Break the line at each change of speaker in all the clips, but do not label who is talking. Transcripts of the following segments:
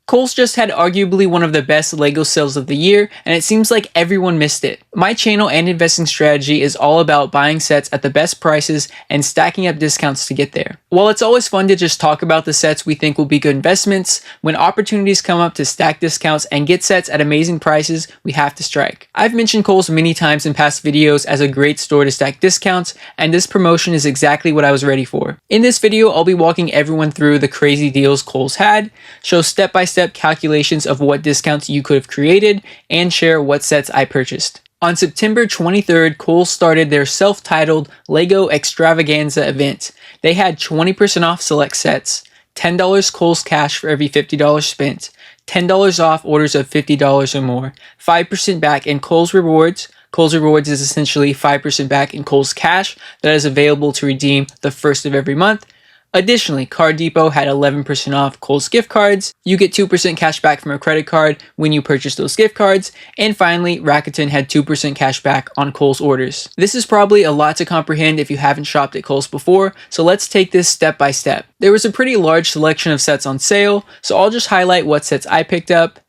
Kohl's just had arguably one of the best LEGO sales of the year, and it seems like everyone missed it. My channel and investing strategy is all about buying sets at the best prices and stacking up discounts to get there. While it's always fun to just talk about the sets we think will be good investments, when opportunities come up to stack discounts and get sets at amazing prices, we have to strike. I've mentioned Kohl's many times in past videos as a great store to stack discounts, and this promotion is exactly what I was ready for. In this video, I'll be walking everyone through the crazy deals Kohl's had, show step-by-step calculations of what discounts you could have created, and share what sets I purchased. On September 23rd, Kohl's started their self-titled LEGO Extravaganza event. They had 20% off select sets, $10 Kohl's cash for every $50 spent, $10 off orders of $50 or more, 5% back in Kohl's Rewards. Kohl's Rewards is essentially 5% back in Kohl's cash that is available to redeem the first of every month. Additionally, Card Depot had 11% off Kohl's gift cards. You get 2% cash back from a credit card when you purchase those gift cards. And finally, Rakuten had 2% cash back on Kohl's orders. This is probably a lot to comprehend if you haven't shopped at Kohl's before, so let's take this step by step. There was a pretty large selection of sets on sale, so I'll just highlight what sets I picked up.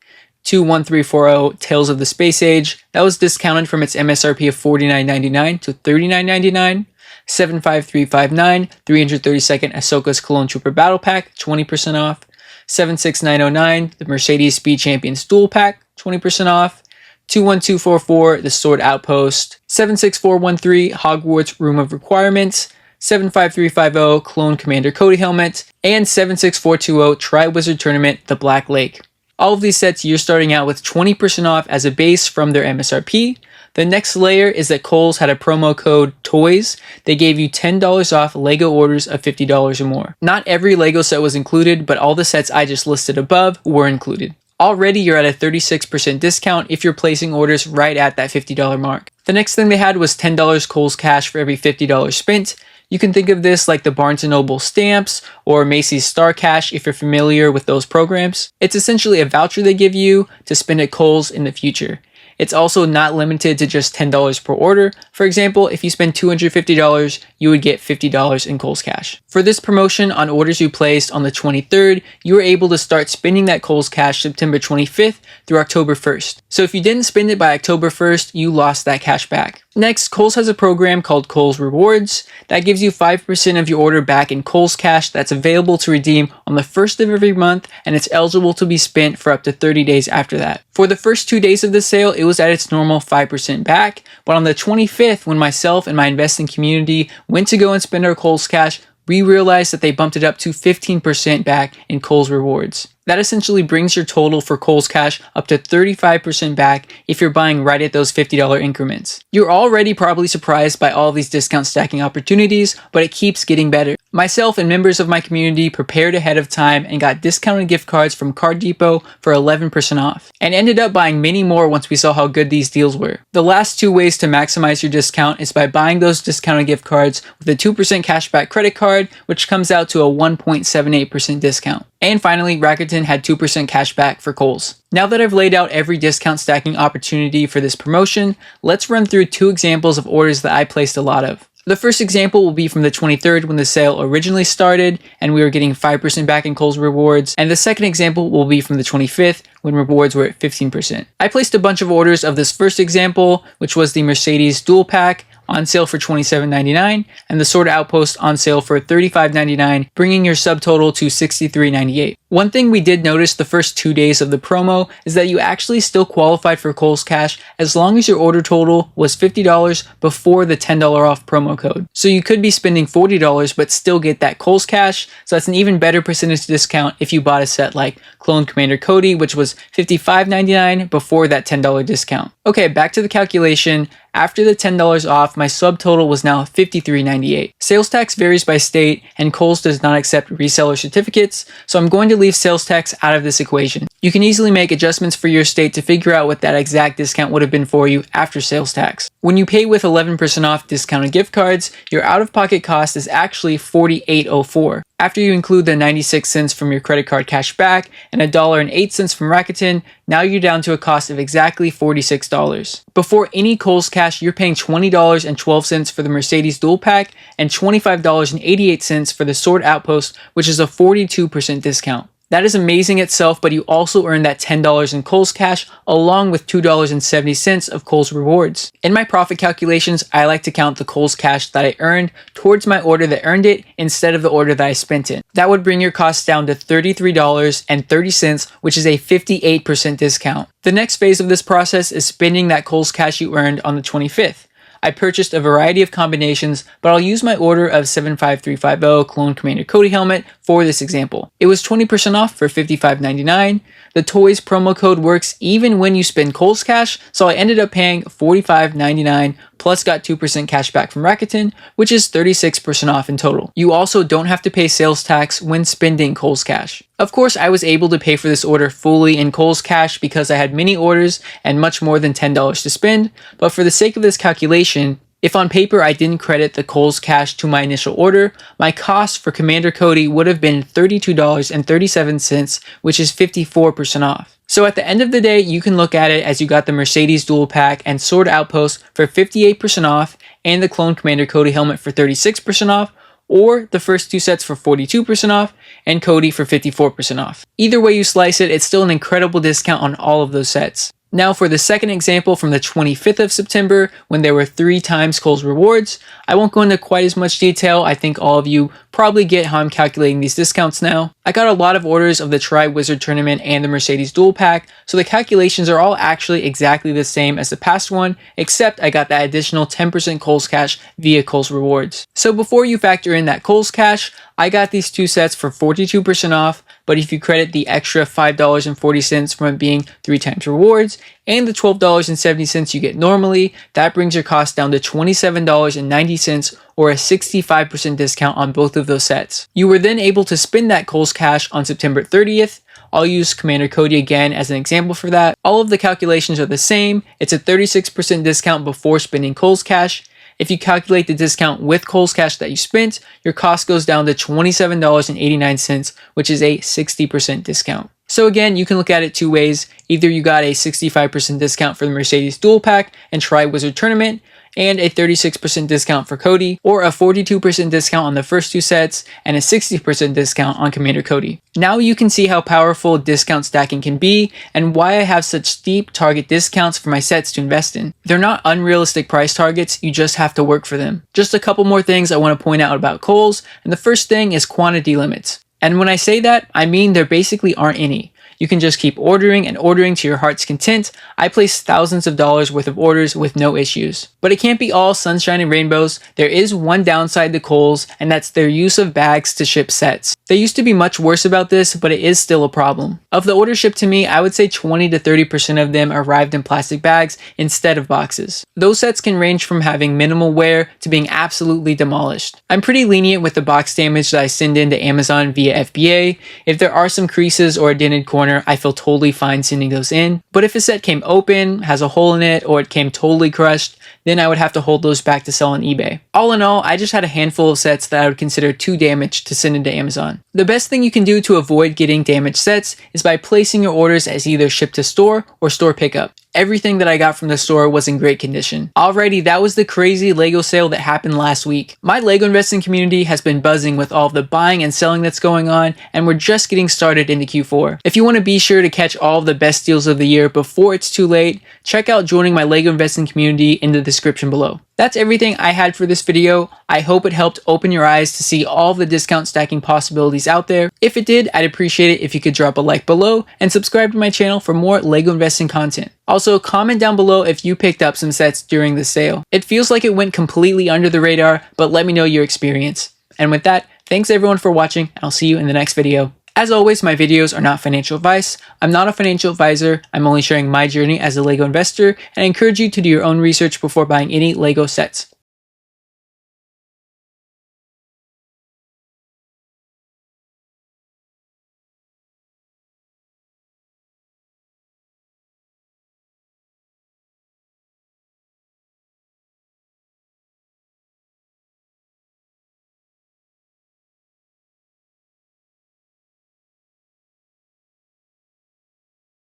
21340 Tales of the Space Age. That was discounted from its MSRP of $49.99 to $39.99. 75359 332nd Ahsoka's Clone Trooper Battle Pack, 20% off. 76909 the Mercedes Speed Champions Dual Pack, 20% off. 21244 the Sword Outpost. 76413 Hogwarts Room of Requirements. 75350 Clone Commander Cody Helmet. And 76420 Tri-Wizard Tournament The Black Lake. All of these sets you're starting out with 20% off as a base from their MSRP. The next layer is that Kohl's had a promo code TOYS. They gave you $10 off LEGO orders of $50 or more. Not every LEGO set was included, but all the sets I just listed above were included. Already you're at a 36% discount if you're placing orders right at that $50 mark. The next thing they had was $10 Kohl's cash for every $50 spent. You can think of this like the Barnes & Noble stamps or Macy's Star Cash if you're familiar with those programs. It's essentially a voucher they give you to spend at Kohl's in the future. It's also not limited to just $10 per order. For example, if you spend $250, you would get $50 in Kohl's cash. For this promotion on orders you placed on the 23rd, you were able to start spending that Kohl's cash September 25th through October 1st. So if you didn't spend it by October 1st, you lost that cash back. Next, Kohl's has a program called Kohl's Rewards that gives you 5% of your order back in Kohl's cash that's available to redeem on the first of every month, and it's eligible to be spent for up to 30 days after that. For the first 2 days of the sale, it was at its normal 5% back, but on the 25th, when myself and my investing community went to go and spend our Kohl's cash, we realized that they bumped it up to 15% back in Kohl's Rewards. That essentially brings your total for Kohl's cash up to 35% back if you're buying right at those $50 increments. You're already probably surprised by all these discount stacking opportunities, but it keeps getting better. Myself and members of my community prepared ahead of time and got discounted gift cards from Card Depot for 11% off, and ended up buying many more once we saw how good these deals were. The last two ways to maximize your discount is by buying those discounted gift cards with a 2% cashback credit card, which comes out to a 1.78% discount. And finally, Rakuten had 2% cash back for Kohl's. Now that I've laid out every discount stacking opportunity for this promotion, let's run through two examples of orders that I placed a lot of. The first example will be from the 23rd when the sale originally started and we were getting 5% back in Kohl's Rewards, and the second example will be from the 25th when rewards were at 15%. I placed a bunch of orders of this first example, which was the Mercedes Dual Pack, on sale for $27.99, and the Sword Outpost on sale for $35.99, bringing your subtotal to $63.98. One thing we did notice the first 2 days of the promo is that you actually still qualified for Kohl's cash as long as your order total was $50 before the $10 off promo code. So you could be spending $40 but still get that Kohl's cash, so that's an even better percentage discount if you bought a set like Clone Commander Cody, which was $55.99 before that $10 discount. Okay, back to the calculation. After the $10 off, my subtotal was now $53.98. Sales tax varies by state, and Kohl's does not accept reseller certificates, so I'm going to leave sales tax out of this equation. You can easily make adjustments for your state to figure out what that exact discount would have been for you after sales tax. When you pay with 11% off discounted gift cards, your out-of-pocket cost is actually $48.04. After you include the 96 cents from your credit card cash back and $1.08 from Rakuten, now you're down to a cost of exactly $46. Before any Kohl's cash, you're paying $20.12 for the Mercedes Dual Pack and $25.88 for the Sword Outpost, which is a 42% discount. That is amazing itself, but you also earn that $10 in Kohl's Cash along with $2.70 of Kohl's rewards. In my profit calculations, I like to count the Kohl's Cash that I earned towards my order that earned it instead of the order that I spent it. That would bring your costs down to $33.30, which is a 58% discount. The next phase of this process is spending that Kohl's Cash you earned on the 25th. I purchased a variety of combinations, but I'll use my order of 75350 Clone Commander Cody helmet for this example. It was 20% off for $55.99. The toys promo code works even when you spend Kohl's Cash, so I ended up paying $45.99 plus got 2% cash back from Rakuten, which is 36% off in total. You also don't have to pay sales tax when spending Kohl's Cash. Of course, I was able to pay for this order fully in Kohl's Cash because I had many orders and much more than $10 to spend, but for the sake of this calculation, if on paper I didn't credit the Kohl's Cash to my initial order, my cost for Commander Cody would have been $32.37, which is 54% off. So at the end of the day, you can look at it as you got the Mercedes Dual Pack and Sword Outpost for 58% off and the Clone Commander Cody helmet for 36% off, or the first two sets for 42% off and Cody for 54% off. Either way you slice it, it's still an incredible discount on all of those sets. Now for the second example from the 25th of September when there were 3 times Kohl's rewards, I won't go into quite as much detail. I think all of you probably get how I'm calculating these discounts now. I got a lot of orders of the Tri-Wizard Tournament and the Mercedes Dual Pack, so the calculations are all actually exactly the same as the past one, except I got that additional 10% Kohl's Cash via Kohl's rewards. So before you factor in that Kohl's Cash, I got these 2 sets for 42% off, but if you credit the extra $5.40 from it being 3 times rewards and the $12.70 you get normally, that brings your cost down to $27.90 or a 65% discount on both of those sets. You were then able to spend that Kohl's Cash on September 30th. I'll use Commander Cody again as an example for that. All of the calculations are the same. It's a 36% discount before spending Kohl's Cash. If you calculate the discount with Kohl's Cash that you spent, your cost goes down to $27.89, which is a 60% discount. So again, you can look at it 2 ways. Either you got a 65% discount for the Mercedes Dual Pack and Tri-Wizard Tournament, and a 36% discount for Cody, or a 42% discount on the first 2 sets and a 60% discount on Commander Cody. Now you can see how powerful discount stacking can be and why I have such steep target discounts for my sets to invest in. They're not unrealistic price targets, you just have to work for them. Just a couple more things I want to point out about Kohl's, and the first thing is quantity limits. And when I say that, I mean there basically aren't any. You can just keep ordering and ordering to your heart's content. I place thousands of dollars worth of orders with no issues. But it can't be all sunshine and rainbows. There is one downside to Kohl's, and that's their use of bags to ship sets. They used to be much worse about this, but it is still a problem. Of the orders shipped to me, I would say 20 to 30% of them arrived in plastic bags instead of boxes. Those sets can range from having minimal wear to being absolutely demolished. I'm pretty lenient with the box damage that I send in to Amazon via FBA. If there are some creases or a dented corner, I feel totally fine sending those in. But if a set came open, has a hole in it, or it came totally crushed, then I would have to hold those back to sell on eBay. All in all, I just had a handful of sets that I would consider too damaged to send into Amazon. The best thing you can do to avoid getting damaged sets is by placing your orders as either ship to store or store pickup. Everything that I got from the store was in great condition. Alrighty, that was the crazy LEGO sale that happened last week. My LEGO investing community has been buzzing with all of the buying and selling that's going on, and we're just getting started into Q4. If you want to be sure to catch all of the best deals of the year before it's too late, check out joining my LEGO investing community in the description below. That's everything I had for this video. I hope it helped open your eyes to see all of the discount stacking possibilities out there. If it did, I'd appreciate it if you could drop a like below and subscribe to my channel for more LEGO investing content. Also, comment down below if you picked up some sets during the sale. It feels like it went completely under the radar, but let me know your experience. And with that, thanks everyone for watching, and I'll see you in the next video. As always, my videos are not financial advice. I'm not a financial advisor. I'm only sharing my journey as a LEGO investor, and I encourage you to do your own research before buying any LEGO sets.